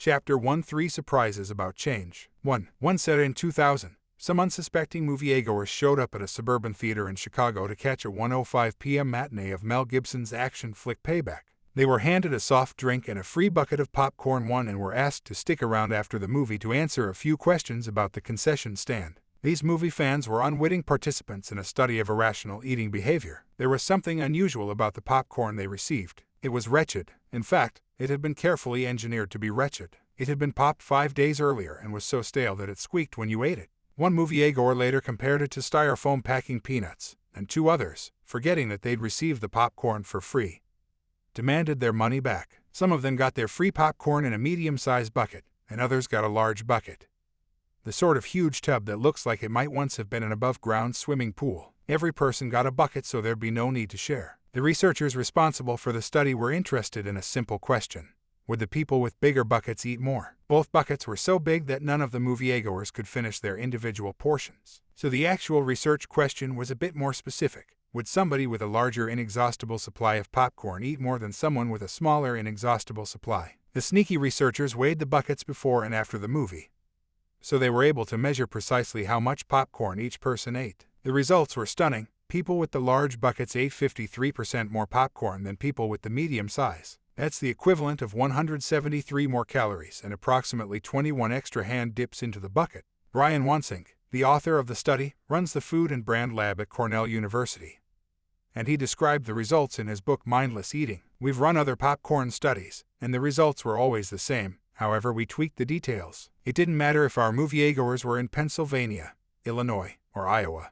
Chapter 1: 3 Surprises About Change. 1. One said in 2000, some unsuspecting moviegoers showed up at a suburban theater in Chicago to catch a 1:05 p.m. matinee of Mel Gibson's action flick Payback. They were handed a soft drink and a free bucket of popcorn and were asked to stick around after the movie to answer a few questions about the concession stand. These movie fans were unwitting participants in a study of irrational eating behavior. There was something unusual about the popcorn they received. It was wretched. In fact, it had been carefully engineered to be wretched. It had been popped 5 days earlier and was so stale that it squeaked when you ate it. One moviegoer later compared it to styrofoam packing peanuts, and 2 others, forgetting that they'd received the popcorn for free, demanded their money back. Some of them got their free popcorn in a medium-sized bucket, and others got a large bucket, the sort of huge tub that looks like it might once have been an above-ground swimming pool. Every person got a bucket, so there'd be no need to share. The researchers responsible for the study were interested in a simple question: would the people with bigger buckets eat more? Both buckets were so big that none of the moviegoers could finish their individual portions. So the actual research question was a bit more specific. Would somebody with a larger inexhaustible supply of popcorn eat more than someone with a smaller inexhaustible supply? The sneaky researchers weighed the buckets before and after the movie, so they were able to measure precisely how much popcorn each person ate. The results were stunning. People with the large buckets ate 53% more popcorn than people with the medium size. That's the equivalent of 173 more calories and approximately 21 extra hand dips into the bucket. Brian Wansink, the author of the study, runs the Food and Brand Lab at Cornell University, and he described the results in his book Mindless Eating. We've run other popcorn studies, and the results were always the same. However, we tweaked the details. It didn't matter if our moviegoers were in Pennsylvania, Illinois, or Iowa.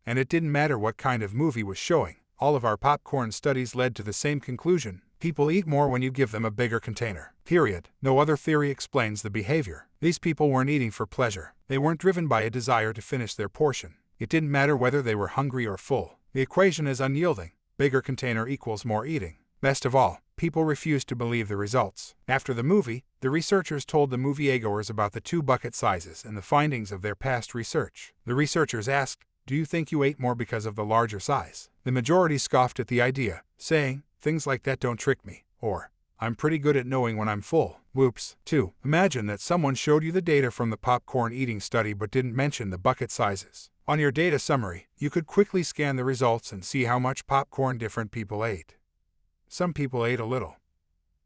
And it didn't matter what kind of movie was showing. All of our popcorn studies led to the same conclusion: people eat more when you give them a bigger container. Period. No other theory explains the behavior. These people weren't eating for pleasure. They weren't driven by a desire to finish their portion. It didn't matter whether they were hungry or full. The equation is unyielding. Bigger container equals more eating. Best of all, people refused to believe the results. After the movie, the researchers told the moviegoers about the 2 bucket sizes and the findings of their past research. The researchers asked, "Do you think you ate more because of the larger size?" The majority scoffed at the idea, saying, "Things like that don't trick me," or, "I'm pretty good at knowing when I'm full." Whoops. 2. Imagine that someone showed you the data from the popcorn eating study but didn't mention the bucket sizes. On your data summary, you could quickly scan the results and see how much popcorn different people ate. Some people ate a little,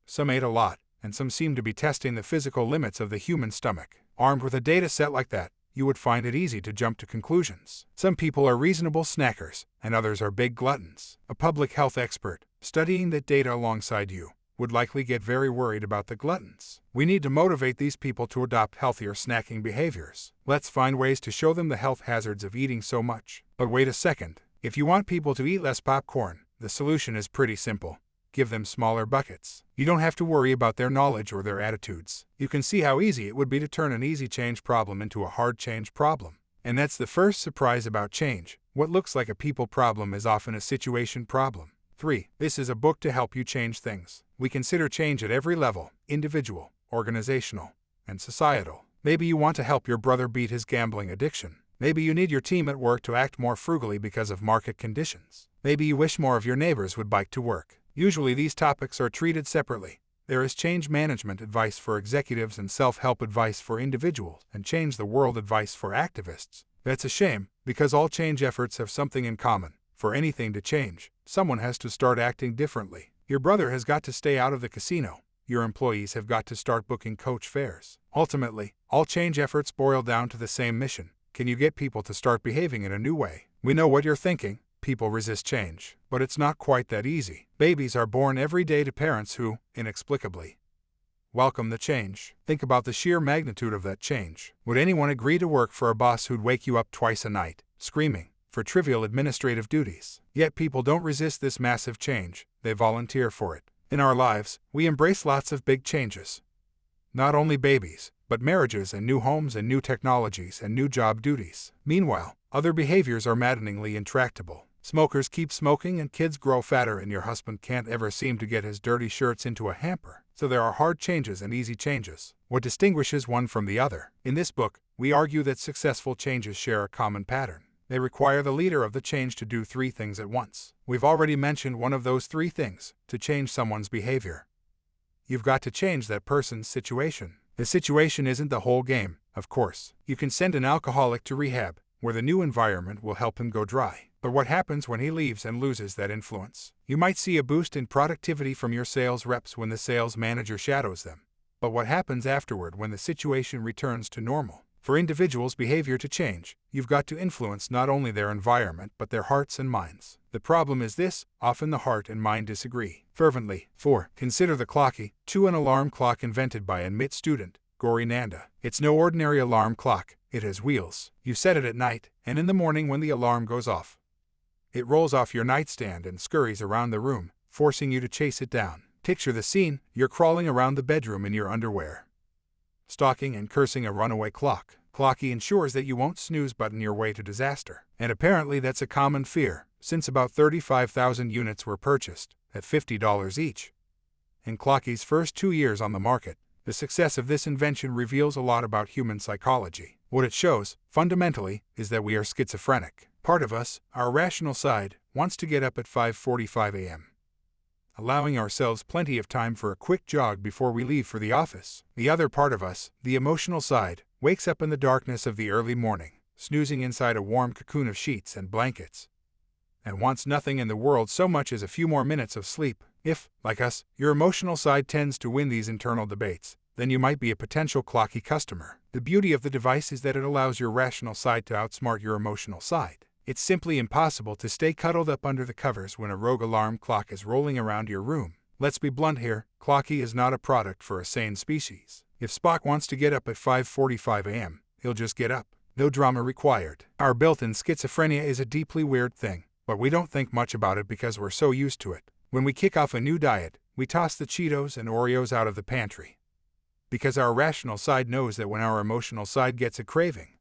some ate a lot, and some seemed to be testing the physical limits of the human stomach. Armed with a data set like that, you would find it easy to jump to conclusions. Some people are reasonable snackers, and others are big gluttons. A public health expert, studying that data alongside you, would likely get very worried about the gluttons. We need to motivate these people to adopt healthier snacking behaviors. Let's find ways to show them the health hazards of eating so much. But wait a second. If you want people to eat less popcorn, the solution is pretty simple. Give them smaller buckets. You don't have to worry about their knowledge or their attitudes. You can see how easy it would be to turn an easy change problem into a hard change problem. And that's the first surprise about change. What looks like a people problem is often a situation problem. 3. This is a book to help you change things. We consider change at every level: individual, organizational, and societal. Maybe you want to help your brother beat his gambling addiction. Maybe you need your team at work to act more frugally because of market conditions. Maybe you wish more of your neighbors would bike to work. Usually these topics are treated separately. There is change management advice for executives and self-help advice for individuals, and change the world advice for activists. That's a shame, because all change efforts have something in common. For anything to change, someone has to start acting differently. Your brother has got to stay out of the casino. Your employees have got to start booking coach fares. Ultimately, all change efforts boil down to the same mission. Can you get people to start behaving in a new way? We know what you're thinking. People resist change. But it's not quite that easy. Babies are born every day to parents who, inexplicably, welcome the change. Think about the sheer magnitude of that change. Would anyone agree to work for a boss who'd wake you up twice a night, screaming, for trivial administrative duties? Yet people don't resist this massive change. They volunteer for it. In our lives, we embrace lots of big changes. Not only babies, but marriages and new homes and new technologies and new job duties. Meanwhile, other behaviors are maddeningly intractable. Smokers keep smoking and kids grow fatter, and your husband can't ever seem to get his dirty shirts into a hamper. So there are hard changes and easy changes. What distinguishes one from the other? In this book, we argue that successful changes share a common pattern. They require the leader of the change to do 3 things at once. We've already mentioned one of those 3 things: to change someone's behavior. you've got to change that person's situation. The situation isn't the whole game, of course. You can send an alcoholic to rehab, where the new environment will help him go dry. But what happens when he leaves and loses that influence? You might see a boost in productivity from your sales reps when the sales manager shadows them. But what happens afterward when the situation returns to normal? For individuals' behavior to change, you've got to influence not only their environment but their hearts and minds. The problem is this: often the heart and mind disagree fervently. 4. Consider the clocky. 2. An alarm clock invented by an MIT student, Gauri Nanda. It's no ordinary alarm clock. It has wheels. You set it at night, and in the morning when the alarm goes off, it rolls off your nightstand and scurries around the room, forcing you to chase it down. Picture the scene: you're crawling around the bedroom in your underwear, stalking and cursing a runaway clock. Clocky ensures that you won't snooze button your way to disaster. And apparently that's a common fear, since about 35,000 units were purchased, at $50 each, in Clocky's first 2 years on the market. The success of this invention reveals a lot about human psychology. What it shows, fundamentally, is that we are schizophrenic. Part of us, our rational side, wants to get up at 5:45 a.m., allowing ourselves plenty of time for a quick jog before we leave for the office. The other part of us, the emotional side, wakes up in the darkness of the early morning, snoozing inside a warm cocoon of sheets and blankets, and wants nothing in the world so much as a few more minutes of sleep. If, like us, your emotional side tends to win these internal debates, then you might be a potential Clocky customer. The beauty of the device is that it allows your rational side to outsmart your emotional side. It's simply impossible to stay cuddled up under the covers when a rogue alarm clock is rolling around your room. Let's be blunt here: Clocky is not a product for a sane species. If Spock wants to get up at 5:45 a.m., he'll just get up. No drama required. Our built-in schizophrenia is a deeply weird thing, but we don't think much about it because we're so used to it. When we kick off a new diet, we toss the Cheetos and Oreos out of the pantry, because our rational side knows that when our emotional side gets a craving,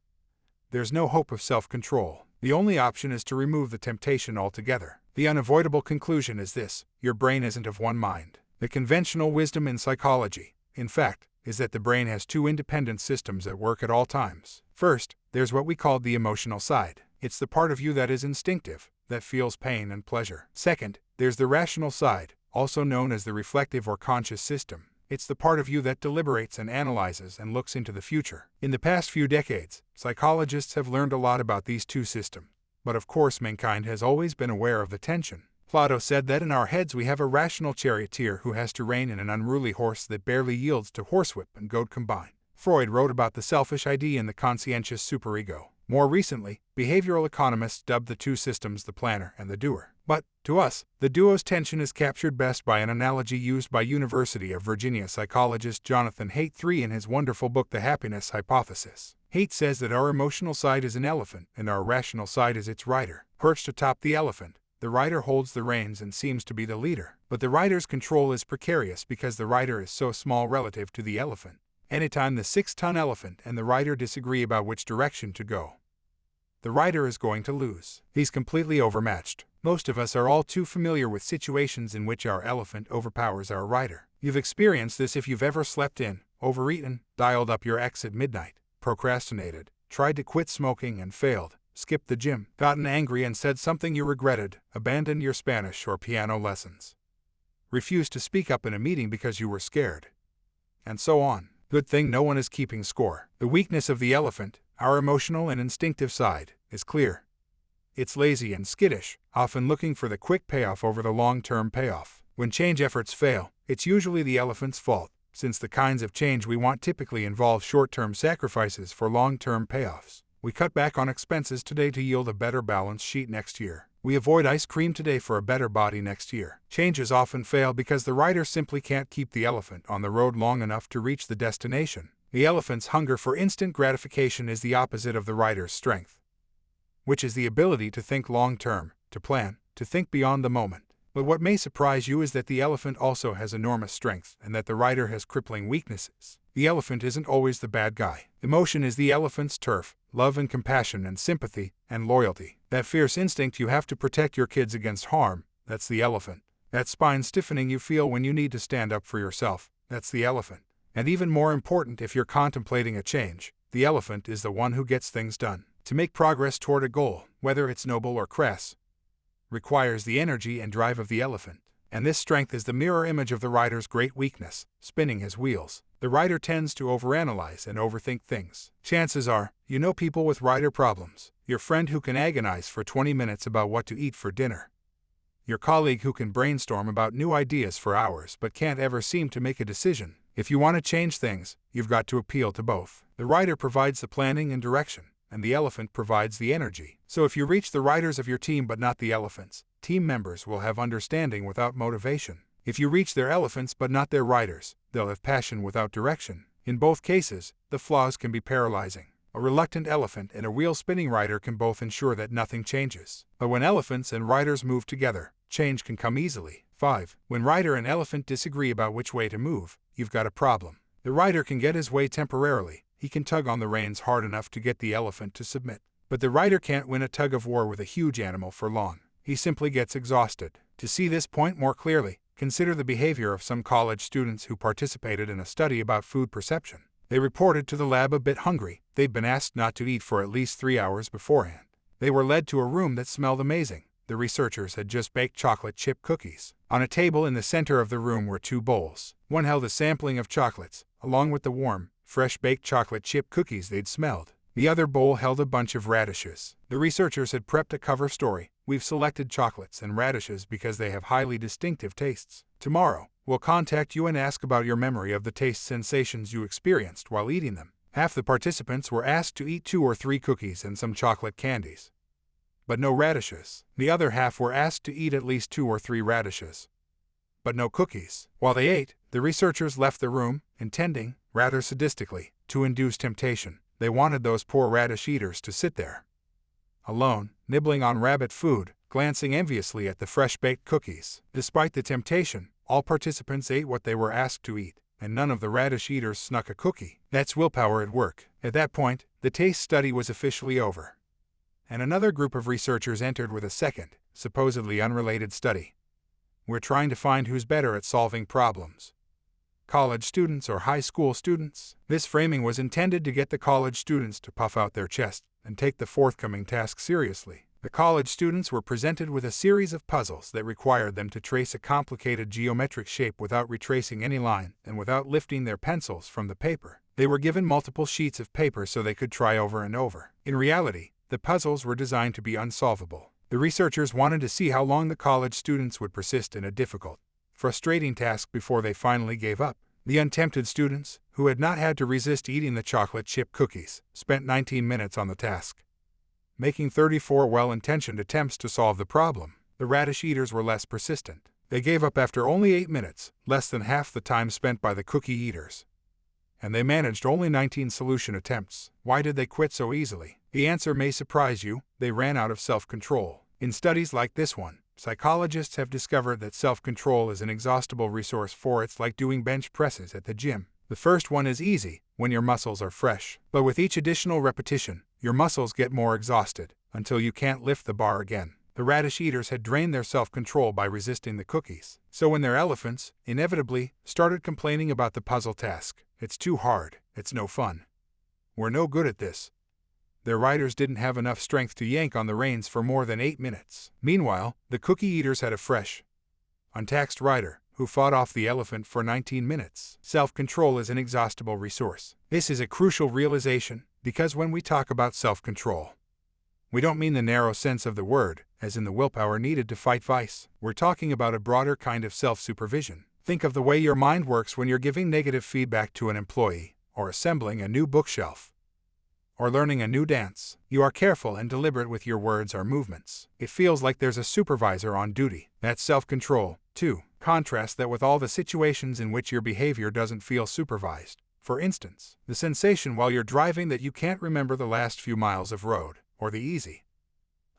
there's no hope of self-control. The only option is to remove the temptation altogether. The unavoidable conclusion is this: your brain isn't of one mind. The conventional wisdom in psychology, in fact, is that the brain has two independent systems at work at all times. First, there's what we call the emotional side. It's the part of you that is instinctive, that feels pain and pleasure. Second, there's the rational side, also known as the reflective or conscious system. It's the part of you that deliberates and analyzes and looks into the future. In the past few decades, psychologists have learned a lot about these two systems, but of course mankind has always been aware of the tension. Plato said that in our heads we have a rational charioteer who has to rein in an unruly horse that barely yields to horsewhip and goad combined. Freud wrote about the selfish ID and the conscientious superego. More recently, behavioral economists dubbed the two systems the planner and the doer. But, to us, the duo's tension is captured best by an analogy used by University of Virginia psychologist Jonathan Haidt III in his wonderful book The Happiness Hypothesis. Haidt says that our emotional side is an elephant and our rational side is its rider. Perched atop the elephant, the rider holds the reins and seems to be the leader. But the rider's control is precarious because the rider is so small relative to the elephant. Anytime the 6-ton elephant and the rider disagree about which direction to go, the rider is going to lose. He's completely overmatched. Most of us are all too familiar with situations in which our elephant overpowers our rider. You've experienced this if you've ever slept in, overeaten, dialed up your ex at midnight, procrastinated, tried to quit smoking and failed, skipped the gym, gotten angry and said something you regretted, abandoned your Spanish or piano lessons, refused to speak up in a meeting because you were scared, and so on. Good thing no one is keeping score. The weakness of the elephant, our emotional and instinctive side, is clear. It's lazy and skittish, often looking for the quick payoff over the long-term payoff. When change efforts fail, it's usually the elephant's fault, since the kinds of change we want typically involve short-term sacrifices for long-term payoffs. We cut back on expenses today to yield a better balance sheet next year. We avoid ice cream today for a better body next year. Changes often fail because the rider simply can't keep the elephant on the road long enough to reach the destination. The elephant's hunger for instant gratification is the opposite of the rider's strength, which is the ability to think long-term, to plan, to think beyond the moment. But what may surprise you is that the elephant also has enormous strength and that the rider has crippling weaknesses. The elephant isn't always the bad guy. Emotion is the elephant's turf: love and compassion and sympathy and loyalty. That fierce instinct you have to protect your kids against harm, that's the elephant. That spine stiffening you feel when you need to stand up for yourself, that's the elephant. And even more important, if you're contemplating a change, the elephant is the one who gets things done. To make progress toward a goal, whether it's noble or crass, requires the energy and drive of the elephant. And this strength is the mirror image of the rider's great weakness, spinning his wheels. The rider tends to overanalyze and overthink things. Chances are, you know people with rider problems. Your friend who can agonize for 20 minutes about what to eat for dinner. Your colleague who can brainstorm about new ideas for hours but can't ever seem to make a decision. If you want to change things, you've got to appeal to both. The rider provides the planning and direction, and the elephant provides the energy. So if you reach the riders of your team but not the elephants, team members will have understanding without motivation. If you reach their elephants but not their riders, they'll have passion without direction. In both cases, the flaws can be paralyzing. A reluctant elephant and a wheel-spinning rider can both ensure that nothing changes. But when elephants and riders move together, change can come easily. 5. When rider and elephant disagree about which way to move, you've got a problem. The rider can get his way temporarily. He can tug on the reins hard enough to get the elephant to submit. But the rider can't win a tug-of-war with a huge animal for long. He simply gets exhausted. To see this point more clearly, consider the behavior of some college students who participated in a study about food perception. They reported to the lab a bit hungry. They'd been asked not to eat for at least 3 hours beforehand. They were led to a room that smelled amazing. The researchers had just baked chocolate chip cookies. On a table in the center of the room were 2 bowls. One held a sampling of chocolates, along with the warm, fresh baked chocolate chip cookies they'd smelled. The other bowl held a bunch of radishes. The researchers had prepped a cover story. We've selected chocolates and radishes because they have highly distinctive tastes. Tomorrow, we'll contact you and ask about your memory of the taste sensations you experienced while eating them. Half the participants were asked to eat 2 or 3 cookies and some chocolate candies, but no radishes. The other half were asked to eat at least 2 or 3 radishes, but no cookies. While they ate, the researchers left the room, intending, rather sadistically, to induce temptation. They wanted those poor radish eaters to sit there, alone, nibbling on rabbit food, glancing enviously at the fresh-baked cookies. Despite the temptation, all participants ate what they were asked to eat, and none of the radish eaters snuck a cookie. That's willpower at work. At that point, the taste study was officially over, and another group of researchers entered with a second, supposedly unrelated study. We're trying to find who's better at solving problems, college students or high school students. This framing was intended to get the college students to puff out their chest and take the forthcoming task seriously. The college students were presented with a series of puzzles that required them to trace a complicated geometric shape without retracing any line and without lifting their pencils from the paper. They were given multiple sheets of paper so they could try over and over. In reality, the puzzles were designed to be unsolvable. The researchers wanted to see how long the college students would persist in a difficult, frustrating task before they finally gave up. The untempted students, who had not had to resist eating the chocolate chip cookies, spent 19 minutes on the task, making 34 well-intentioned attempts to solve the problem. The radish eaters were less persistent. They gave up after only 8 minutes, less than half the time spent by the cookie eaters. And they managed only 19 solution attempts. Why did they quit so easily? The answer may surprise you: they ran out of self-control. In studies like this one, psychologists have discovered that self-control is an exhaustible resource, for it's like doing bench presses at the gym. The first one is easy, when your muscles are fresh. But with each additional repetition, your muscles get more exhausted, until you can't lift the bar again. The radish eaters had drained their self-control by resisting the cookies. So when their elephants, inevitably, started complaining about the puzzle task, it's too hard, it's no fun, we're no good at this, their riders didn't have enough strength to yank on the reins for more than 8 minutes. Meanwhile, the cookie eaters had a fresh, untaxed rider, who fought off the elephant for 19 minutes. Self-control is an exhaustible resource. This is a crucial realization, because when we talk about self-control, we don't mean the narrow sense of the word, as in the willpower needed to fight vice. We're talking about a broader kind of self-supervision. Think of the way your mind works when you're giving negative feedback to an employee, or assembling a new bookshelf, or learning a new dance. You are careful and deliberate with your words or movements. It feels like there's a supervisor on duty. That's self-control. 2. Contrast that with all the situations in which your behavior doesn't feel supervised. For instance, the sensation while you're driving that you can't remember the last few miles of road, or the easy,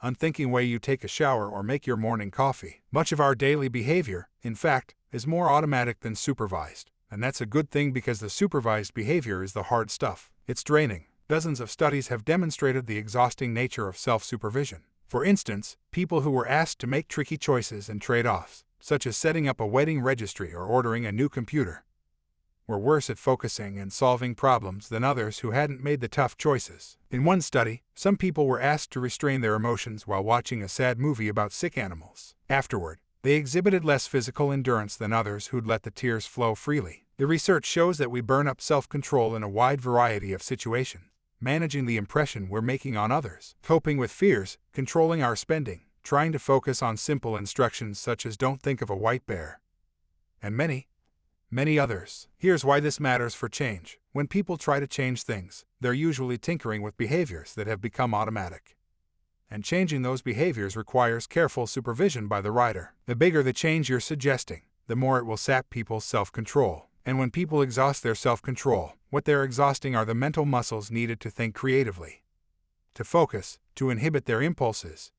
unthinking way you take a shower or make your morning coffee. Much of our daily behavior, in fact, is more automatic than supervised. And that's a good thing, because the supervised behavior is the hard stuff. It's draining. Dozens of studies have demonstrated the exhausting nature of self-supervision. For instance, people who were asked to make tricky choices and trade-offs, such as setting up a wedding registry or ordering a new computer, were worse at focusing and solving problems than others who hadn't made the tough choices. In one study, some people were asked to restrain their emotions while watching a sad movie about sick animals. Afterward, They exhibited less physical endurance than others who'd let the tears flow freely. The research shows that we burn up self-control in a wide variety of situations, managing the impression we're making on others, coping with fears, controlling our spending, trying to focus on simple instructions such as don't think of a white bear, and many others. Here's why this matters for change. When people try to change things, they're usually tinkering with behaviors that have become automatic. And changing those behaviors requires careful supervision by the writer. The bigger the change you're suggesting, the more it will sap people's self-control. And when people exhaust their self-control, what they're exhausting are the mental muscles needed to think creatively, to focus, to inhibit their impulses,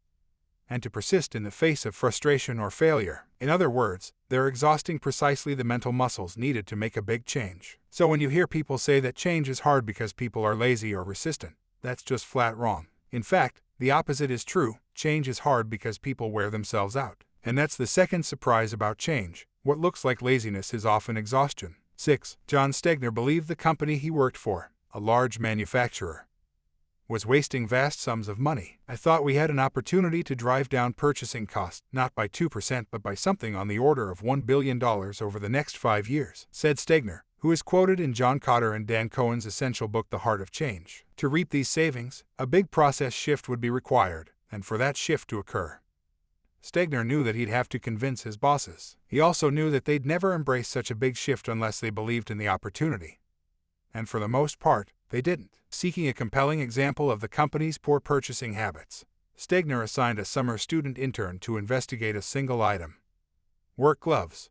and to persist in the face of frustration or failure. In other words, they're exhausting precisely the mental muscles needed to make a big change. So when you hear people say that change is hard because people are lazy or resistant, that's just flat wrong. In fact, the opposite is true. Change is hard because people wear themselves out. And that's the second surprise about change. What looks like laziness is often exhaustion. 6. John Stegner believed the company he worked for, a large manufacturer, was wasting vast sums of money. I thought we had an opportunity to drive down purchasing costs, not by 2% but by something on the order of $1 billion over the next 5 years, said Stegner, who is quoted in John Kotter and Dan Cohen's essential book The Heart of Change. To reap these savings, a big process shift would be required, and for that shift to occur, Stegner knew that he'd have to convince his bosses. He also knew that they'd never embrace such a big shift unless they believed in the opportunity. And for the most part, they didn't. Seeking a compelling example of the company's poor purchasing habits, Stegner assigned a summer student intern to investigate a single item: work gloves,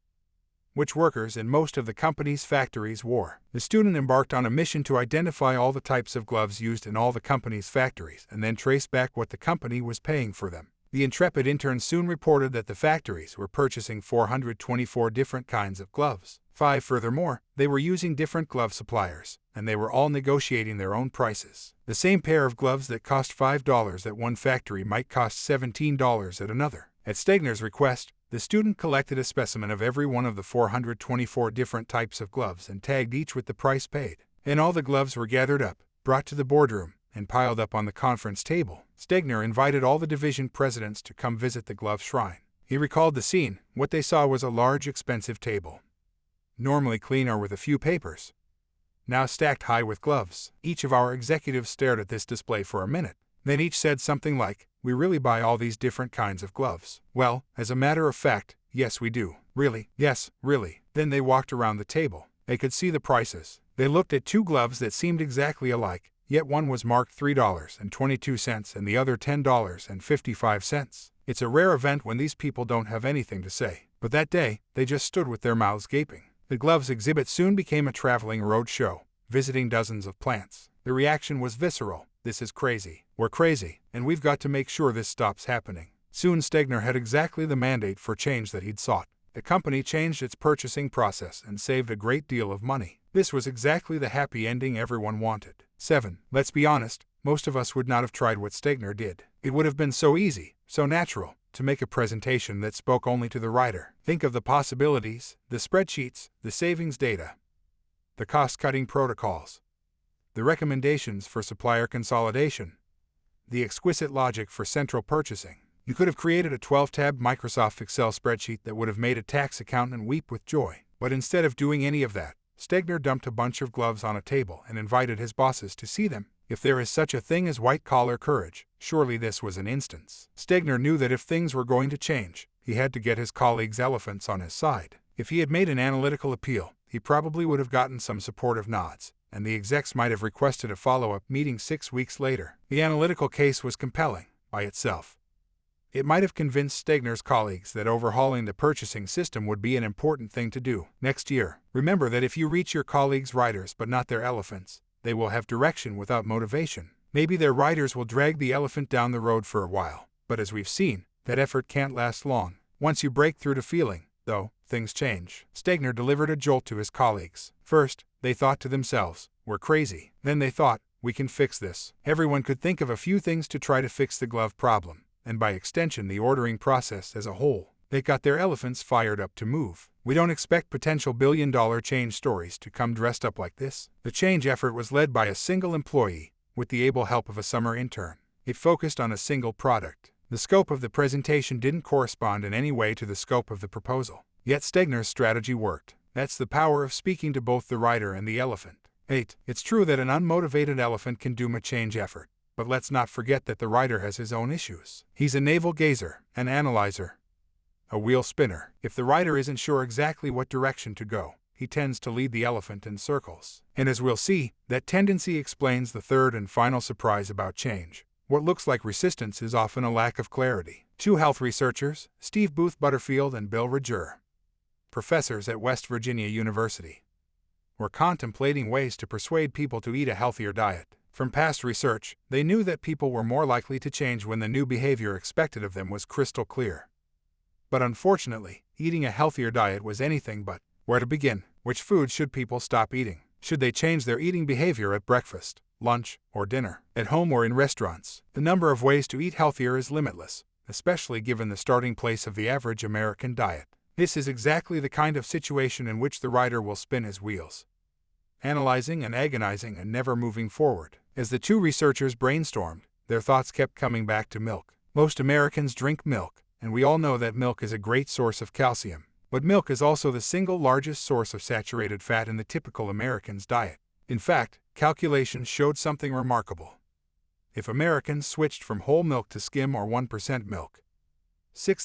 which workers in most of the company's factories wore. The student embarked on a mission to identify all the types of gloves used in all the company's factories and then trace back what the company was paying for them. The intrepid intern soon reported that the factories were purchasing 424 different kinds of gloves. Furthermore, they were using different glove suppliers, and they were all negotiating their own prices. The same pair of gloves that cost $5 at one factory might cost $17 at another. At Stegner's request, the student collected a specimen of every one of the 424 different types of gloves and tagged each with the price paid. And all the gloves were gathered up, brought to the boardroom, and piled up on the conference table. Stegner invited all the division presidents to come visit the glove shrine. He recalled the scene. What they saw was a large, expensive table, normally clean or with a few papers, now stacked high with gloves. Each of our executives stared at this display for a minute. Then each said something like, "We really buy all these different kinds of gloves." "Well, as a matter of fact, yes we do." "Really?" "Yes, really." Then they walked around the table. They could see the prices. They looked at two gloves that seemed exactly alike, yet one was marked $3.22 and the other $10.55. It's a rare event when these people don't have anything to say. But that day, they just stood with their mouths gaping. The gloves exhibit soon became a traveling road show, visiting dozens of plants. The reaction was visceral. "This is crazy. We're crazy, and we've got to make sure this stops happening." Soon Stegner had exactly the mandate for change that he'd sought. The company changed its purchasing process and saved a great deal of money. This was exactly the happy ending everyone wanted. 7. Let's be honest, most of us would not have tried what Stegner did. It would have been so easy, so natural, to make a presentation that spoke only to the writer. Think of the possibilities, the spreadsheets, the savings data, the cost-cutting protocols, the recommendations for supplier consolidation, the exquisite logic for central purchasing. You could have created a 12-tab Microsoft Excel spreadsheet that would have made a tax accountant weep with joy. But instead of doing any of that, Stegner dumped a bunch of gloves on a table and invited his bosses to see them. If there is such a thing as white-collar courage, surely this was an instance. Stegner knew that if things were going to change, he had to get his colleagues' elephants on his side. If he had made an analytical appeal, he probably would have gotten some supportive nods, and the execs might have requested a follow-up meeting 6 weeks later. The analytical case was compelling by itself. It might have convinced Stegner's colleagues that overhauling the purchasing system would be an important thing to do. Next year, remember that if you reach your colleagues' riders but not their elephants, they will have direction without motivation. Maybe their riders will drag the elephant down the road for a while, but as we've seen, that effort can't last long. Once you break through to feeling, though, things change. Stegner delivered a jolt to his colleagues. First, they thought to themselves, "We're crazy." Then they thought, "We can fix this." Everyone could think of a few things to try to fix the glove problem, and by extension the ordering process as a whole. They got their elephants fired up to move. We don't expect potential billion-dollar change stories to come dressed up like this. The change effort was led by a single employee, with the able help of a summer intern. It focused on a single product. The scope of the presentation didn't correspond in any way to the scope of the proposal. Yet Stegner's strategy worked. That's the power of speaking to both the rider and the elephant. 8. It's true that an unmotivated elephant can do a change effort. But let's not forget that the rider has his own issues. He's a navel gazer, an analyzer, a wheel spinner. If the rider isn't sure exactly what direction to go, he tends to lead the elephant in circles. And as we'll see, that tendency explains the third and final surprise about change. What looks like resistance is often a lack of clarity. Two health researchers, Steve Booth Butterfield and Bill Roger, professors at West Virginia University, were contemplating ways to persuade people to eat a healthier diet. From past research, they knew that people were more likely to change when the new behavior expected of them was crystal clear. But unfortunately, eating a healthier diet was anything but. Where to begin? Which foods should people stop eating? Should they change their eating behavior at breakfast, lunch, or dinner? At home or in restaurants? The number of ways to eat healthier is limitless, especially given the starting place of the average American diet. This is exactly the kind of situation in which the rider will spin his wheels, analyzing and agonizing and never moving forward. As the two researchers brainstormed, their thoughts kept coming back to milk. Most Americans drink milk, and we all know that milk is a great source of calcium. But milk is also the single largest source of saturated fat in the typical American's diet. In fact, calculations showed something remarkable. If Americans switched from whole milk to skim or 1% milk,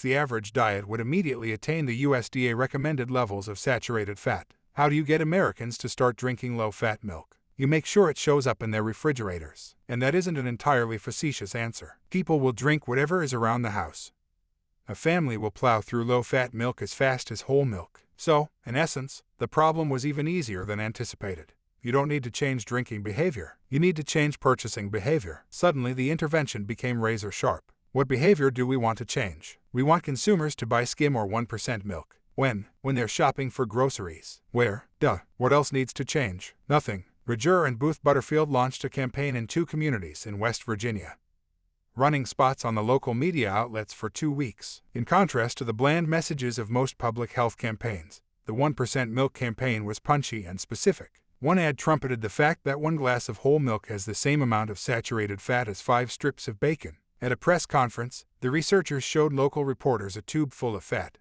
the average diet would immediately attain the USDA recommended levels of saturated fat. How do you get Americans to start drinking low-fat milk? You make sure it shows up in their refrigerators. And that isn't an entirely facetious answer. People will drink whatever is around the house. A family will plow through low-fat milk as fast as whole milk. So, in essence, the problem was even easier than anticipated. You don't need to change drinking behavior. You need to change purchasing behavior. Suddenly, the intervention became razor sharp. What behavior do we want to change? We want consumers to buy skim or 1% milk. When they're shopping for groceries. Where? What else needs to change? Nothing. Roger and Booth Butterfield launched a campaign in 2 communities in West Virginia, running spots on the local media outlets for 2 weeks. In contrast to the bland messages of most public health campaigns, the 1% milk campaign was punchy and specific. One ad trumpeted the fact that 1 glass of whole milk has the same amount of saturated fat as 5 strips of bacon. At a press conference, the researchers showed local reporters a tube full of fat,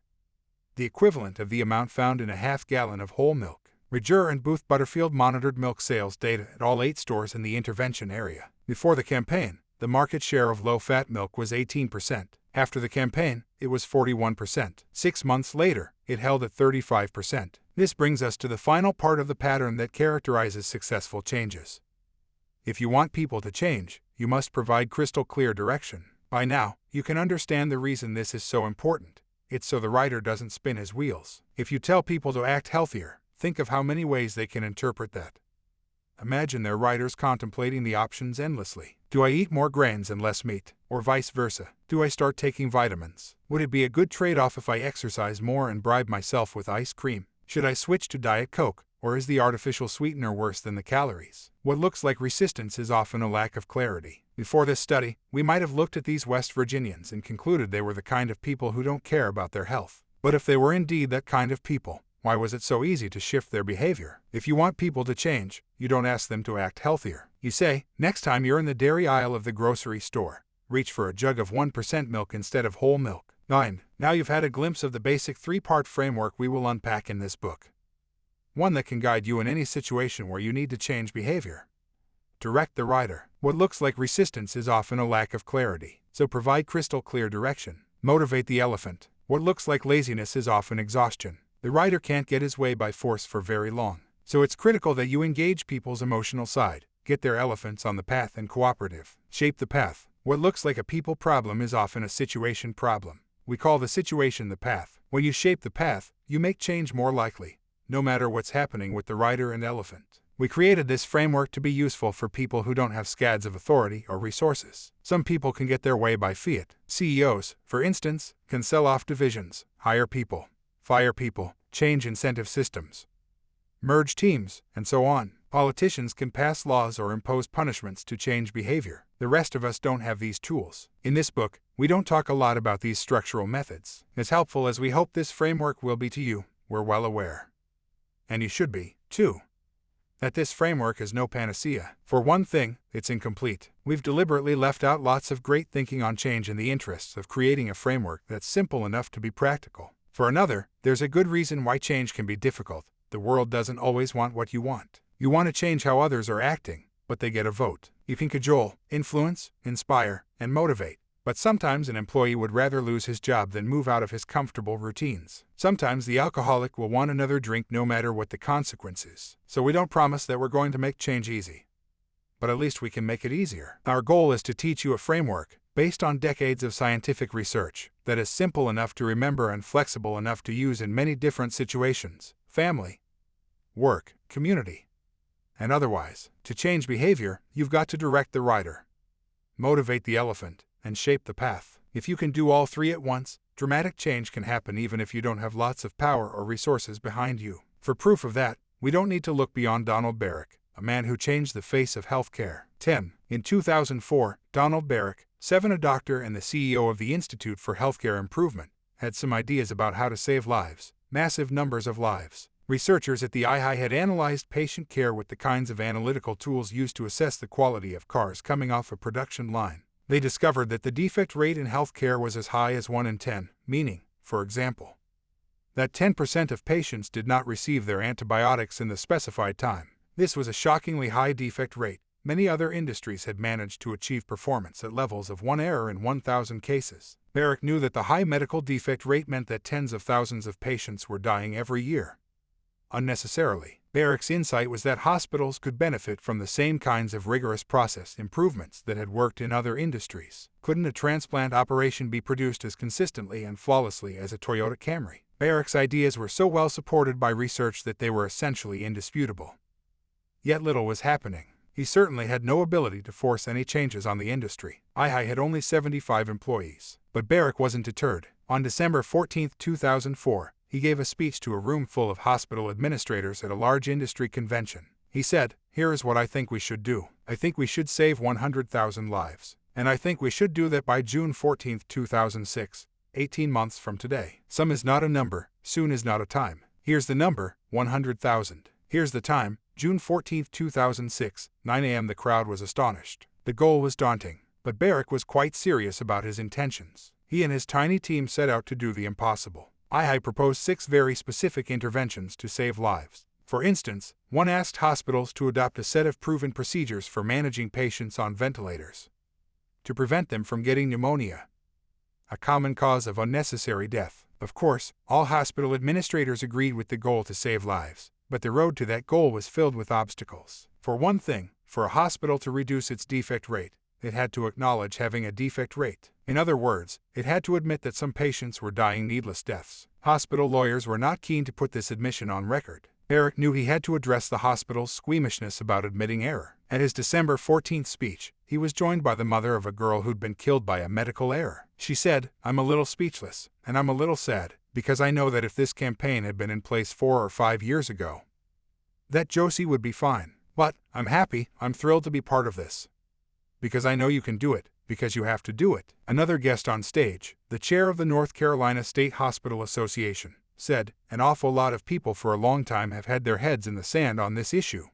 the equivalent of the amount found in a half-gallon of whole milk. Roger and Booth Butterfield monitored milk sales data at all 8 stores in the intervention area. Before the campaign, the market share of low-fat milk was 18%. After the campaign, it was 41%. 6 months later, it held at 35%. This brings us to the final part of the pattern that characterizes successful changes. If you want people to change, you must provide crystal clear direction. By now, you can understand the reason this is so important. It's so the rider doesn't spin his wheels. If you tell people to act healthier, think of how many ways they can interpret that. Imagine their riders contemplating the options endlessly. Do I eat more grains and less meat? Or vice versa? Do I start taking vitamins? Would it be a good trade-off if I exercise more and bribe myself with ice cream? Should I switch to Diet Coke? Or is the artificial sweetener worse than the calories? What looks like resistance is often a lack of clarity. Before this study, we might have looked at these West Virginians and concluded they were the kind of people who don't care about their health. But if they were indeed that kind of people, why was it so easy to shift their behavior? If you want people to change, you don't ask them to act healthier. You say, next time you're in the dairy aisle of the grocery store, reach for a jug of 1% milk instead of whole milk. 9. Now you've had a glimpse of the basic 3-part framework we will unpack in this book. One that can guide you in any situation where you need to change behavior. Direct the rider. What looks like resistance is often a lack of clarity, so provide crystal clear direction. Motivate the elephant. What looks like laziness is often exhaustion. The rider can't get his way by force for very long, so it's critical that you engage people's emotional side, get their elephants on the path and cooperative. Shape the path. What looks like a people problem is often a situation problem. We call the situation the path. When you shape the path, you make change more likely, no matter what's happening with the rider and elephant. We created this framework to be useful for people who don't have scads of authority or resources. Some people can get their way by fiat. CEOs, for instance, can sell off divisions, hire people, fire people, change incentive systems, merge teams, and so on. Politicians can pass laws or impose punishments to change behavior. The rest of us don't have these tools. In this book, we don't talk a lot about these structural methods. As helpful as we hope this framework will be to you, we're well aware. And you should be, too. that this framework is no panacea. For one thing, it's incomplete. We've deliberately left out lots of great thinking on change in the interests of creating a framework that's simple enough to be practical. For another, there's a good reason why change can be difficult. The world doesn't always want what you want. You want to change how others are acting, but they get a vote. You can cajole, influence, inspire, and motivate. But sometimes an employee would rather lose his job than move out of his comfortable routines. Sometimes the alcoholic will want another drink no matter what the consequences. So we don't promise that we're going to make change easy. But at least we can make it easier. Our goal is to teach you a framework, based on decades of scientific research, that is simple enough to remember and flexible enough to use in many different situations: family, work, community, and otherwise. To change behavior, you've got to direct the rider, motivate the elephant, and shape the path. If you can do all three at once, dramatic change can happen even if you don't have lots of power or resources behind you. For proof of that, we don't need to look beyond Donald Barrick, a man who changed the face of healthcare. 10. In 2004, Donald Barrick, a doctor and the CEO of the Institute for Healthcare Improvement, had some ideas about how to save lives, massive numbers of lives. Researchers at the IHI had analyzed patient care with the kinds of analytical tools used to assess the quality of cars coming off a production line. They discovered that the defect rate in healthcare was as high as 1 in 10, meaning, for example, that 10% of patients did not receive their antibiotics in the specified time. This was a shockingly high defect rate. Many other industries had managed to achieve performance at levels of 1 error in 1,000 cases. Barrick knew that the high medical defect rate meant that tens of thousands of patients were dying every year, unnecessarily. Barrick's insight was that hospitals could benefit from the same kinds of rigorous process improvements that had worked in other industries. Couldn't a transplant operation be produced as consistently and flawlessly as a Toyota Camry? Barrick's ideas were so well supported by research that they were essentially indisputable. Yet little was happening. He certainly had no ability to force any changes on the industry. IHI had only 75 employees. But Barrick wasn't deterred. On December 14, 2004, he gave a speech to a room full of hospital administrators at a large industry convention. He said, "Here is what I think we should do. I think we should save 100,000 lives. And I think we should do that by June 14, 2006, 18 months from today. Some is not a number, soon is not a time. Here's the number, 100,000. Here's the time, June 14, 2006, 9 a.m. The crowd was astonished. The goal was daunting, but Barrick was quite serious about his intentions. He and his tiny team set out to do the impossible. IHI proposed 6 very specific interventions to save lives. For instance, one asked hospitals to adopt a set of proven procedures for managing patients on ventilators to prevent them from getting pneumonia, a common cause of unnecessary death. Of course, all hospital administrators agreed with the goal to save lives, but the road to that goal was filled with obstacles. For one thing, for a hospital to reduce its defect rate, it had to acknowledge having a defect rate. In other words, it had to admit that some patients were dying needless deaths. Hospital lawyers were not keen to put this admission on record. Barrick knew he had to address the hospital's squeamishness about admitting error. At his December 14th speech, he was joined by the mother of a girl who'd been killed by a medical error. She said, "I'm a little speechless, and I'm a little sad, because I know that if this campaign had been in place 4 or 5 years ago, that Josie would be fine. But I'm happy, I'm thrilled to be part of this. Because I know you can do it, because you have to do it." Another guest on stage, the chair of the North Carolina State Hospital Association, said, "An awful lot of people for a long time have had their heads in the sand on this issue.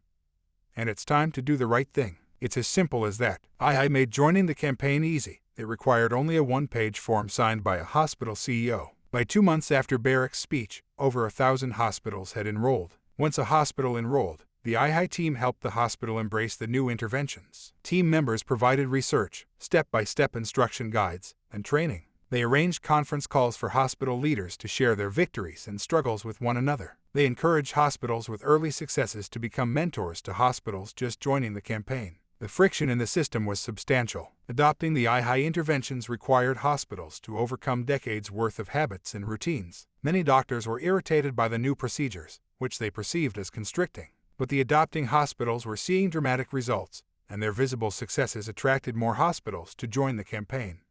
And it's time to do the right thing." It's as simple as that. IHI made joining the campaign easy. It required only a 1-page form signed by a hospital CEO. By 2 months after Barrick's speech, over 1,000 hospitals had enrolled. Once a hospital enrolled, the IHI team helped the hospital embrace the new interventions. Team members provided research, step-by-step instruction guides, and training. They arranged conference calls for hospital leaders to share their victories and struggles with one another. They encouraged hospitals with early successes to become mentors to hospitals just joining the campaign. The friction in the system was substantial. Adopting the IHI interventions required hospitals to overcome decades' worth of habits and routines. Many doctors were irritated by the new procedures, which they perceived as constricting. But the adopting hospitals were seeing dramatic results, and their visible successes attracted more hospitals to join the campaign.